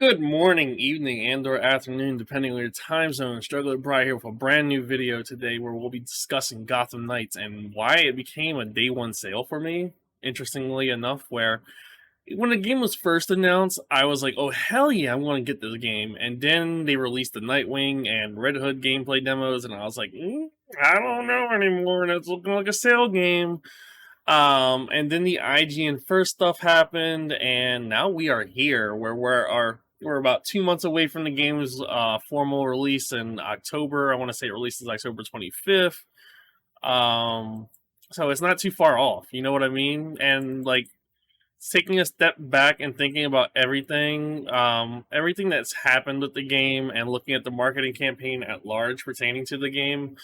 Good morning, evening, and/or afternoon, depending on your time zone. Struggler Bri here with a brand new video today where we'll be discussing Gotham Knights and why it became a day one sale for me. Interestingly enough, where when the game was first announced, I was like, oh hell yeah, I want to get this game. And then they released the Nightwing and Red Hood gameplay demos, and I was like, I don't know anymore, and it's looking like a sale game. And then the IGN first stuff happened, and now we are here where we're about 2 months away from the game's formal release in October. I want to say it releases October 25th. So it's not too far off. You know what I mean? And like taking a step back and thinking about everything that's happened with the game, and looking at the marketing campaign at large pertaining to the game.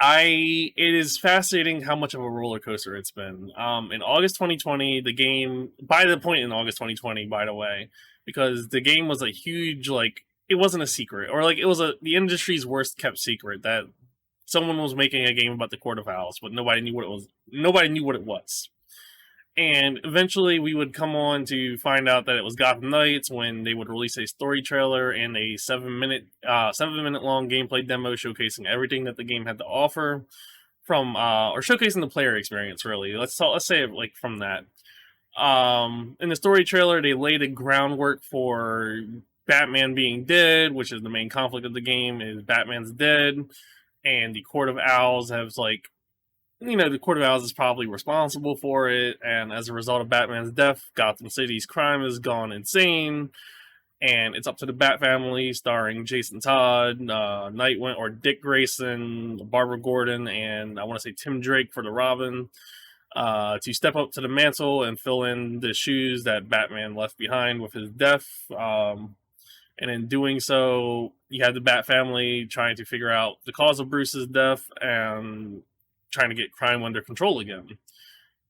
It is fascinating how much of a roller coaster it's been. In August 2020, the game, by the point in August 2020, by the way, because the game was a huge, like, it wasn't a secret, or like it was the industry's worst kept secret that someone was making a game about the Court of Owls, but nobody knew what it was. Nobody knew what it was. And eventually we would come on to find out that it was Gotham Knights when they would release a story trailer and a 7 minute long gameplay demo showcasing everything that the game had to offer from or showcasing the player experience really. Let's say it like from that. In the story trailer they laid the groundwork for Batman being dead, which is the main conflict of the game, is Batman's dead, and the Court of Owls has like, the Court of Owls is probably responsible for it, and as a result of Batman's death, Gotham City's crime has gone insane, and it's up to the Bat family, starring Jason Todd, Nightwing, or Dick Grayson, Barbara Gordon, and I want to say Tim Drake for the Robin, to step up to the mantle and fill in the shoes that Batman left behind with his death. And in doing so, you have the Bat family trying to figure out the cause of Bruce's death and trying to get crime under control again.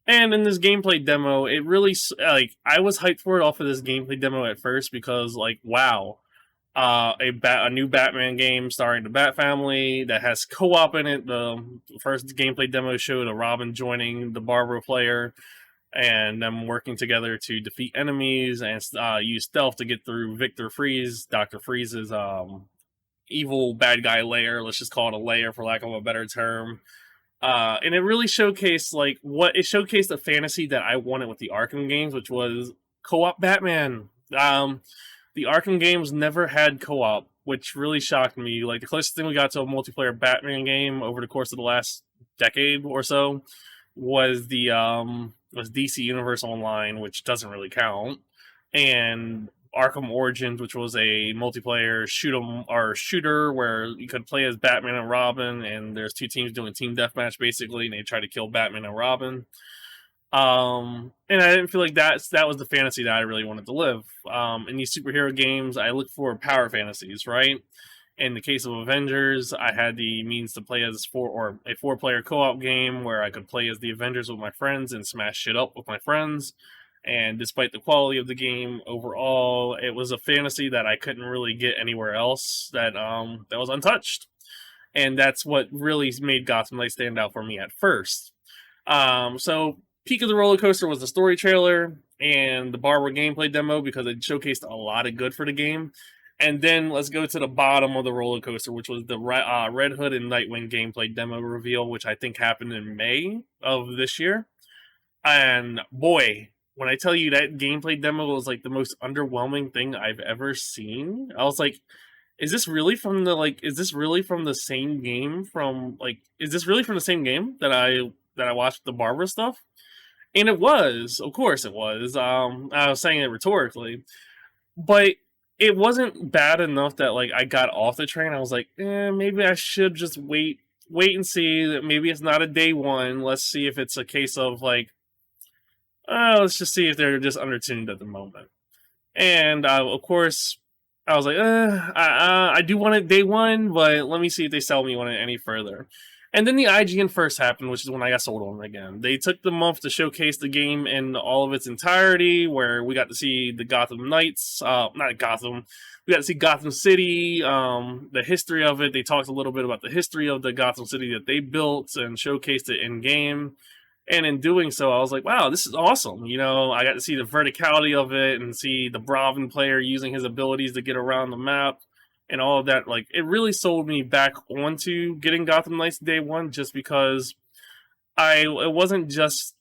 And in this gameplay demo, it really, like, I was hyped for it off of this gameplay demo at first because, like, wow, a new Batman game starring the Bat family that has co-op in it. The first gameplay demo showed a Robin joining the Barbara player and them working together to defeat enemies and use stealth to get through Dr. Freeze's evil bad guy lair. Let's just call it a lair for lack of a better term. And it really showcased a fantasy that I wanted with the Arkham games, which was co-op Batman. The Arkham games never had co-op, which really shocked me. Like the closest thing we got to a multiplayer Batman game over the course of the last decade or so was was DC Universe Online, which doesn't really count, and Arkham Origins, which was a multiplayer shooter where you could play as Batman and Robin, and there's two teams doing team deathmatch basically, and they try to kill Batman and Robin. And I didn't feel like that was the fantasy that I really wanted to live. In these superhero games, I look for power fantasies, right? In the case of Avengers, I had the means to play as a four-player co-op game where I could play as the Avengers with my friends and smash shit up with my friends. And despite the quality of the game overall, it was a fantasy that I couldn't really get anywhere else that was untouched. And that's what really made Gotham Knights stand out for me at first. So peak of the roller coaster was the story trailer and the Barbara gameplay demo because it showcased a lot of good for the game. And then let's go to the bottom of the roller coaster, which was the Red Hood and Nightwing gameplay demo reveal, which I think happened in May of this year. And boy, when I tell you that gameplay demo was like the most underwhelming thing I've ever seen, I was like, is this really from the same game that I watched the Barbara stuff? And it was, of course it was. I was saying it rhetorically, but it wasn't bad enough that like I got off the train. I was like, maybe I should just wait and see. That maybe it's not a day one. Let's see if it's a case of like, let's just see if they're just undertuned at the moment. And of course, I was like, I do want it day one, but let me see if they sell me on it any further. And then the IGN first happened, which is when I got sold on it again. They took the month to showcase the game in all of its entirety, where we got to see the Gotham Knights, not Gotham, we got to see Gotham City, the history of it. They talked a little bit about the history of the Gotham City that they built and showcased it in game. And in doing so, I was like, wow, this is awesome. You know, I got to see the verticality of it and see the Bravin player using his abilities to get around the map and all of that. Like, it really sold me back onto getting Gotham Knights day one, just because it wasn't just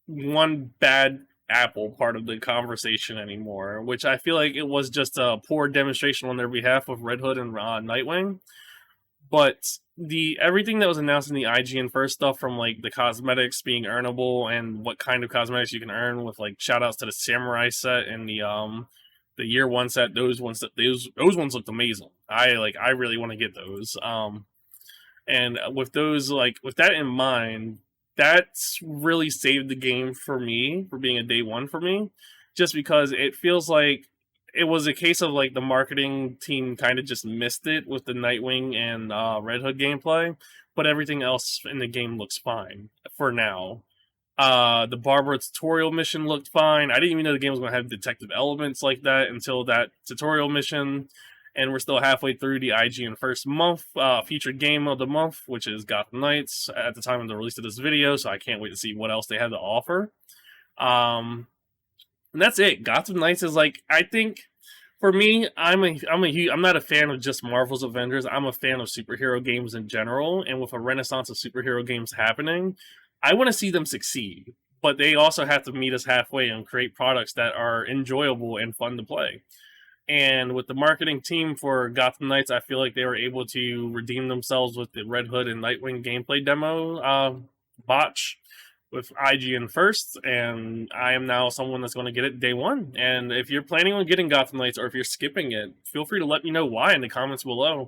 one bad apple part of the conversation anymore, which I feel like it was just a poor demonstration on their behalf of Red Hood and Nightwing. But the everything that was announced in the IGN first stuff, from like the cosmetics being earnable and what kind of cosmetics you can earn, with like shout outs to the samurai set and the year one set, those ones looked amazing. I really want to get those. And with those, like with that in mind, that's really saved the game for me, for being a day one for me, just because it feels like it was a case of like the marketing team kind of just missed it with the Nightwing and Red Hood gameplay, but everything else in the game looks fine for now. The Barbara tutorial mission looked fine. I didn't even know the game was going to have detective elements like that until that tutorial mission. And we're still halfway through the IGN first month featured game of the month, which is Gotham Knights at the time of the release of this video. So I can't wait to see what else they have to offer. Um, and that's it. Gotham Knights is like, I think for me, I'm not a fan of just Marvel's Avengers. I'm a fan of superhero games in general, and with a renaissance of superhero games happening, I want to see them succeed. But they also have to meet us halfway and create products that are enjoyable and fun to play. And with the marketing team for Gotham Knights, I feel like they were able to redeem themselves with the Red Hood and Nightwing gameplay demo botch with IGN first, and I am now someone that's going to get it day one. And if you're planning on getting Gotham Knights, or if you're skipping it, feel free to let me know why in the comments below.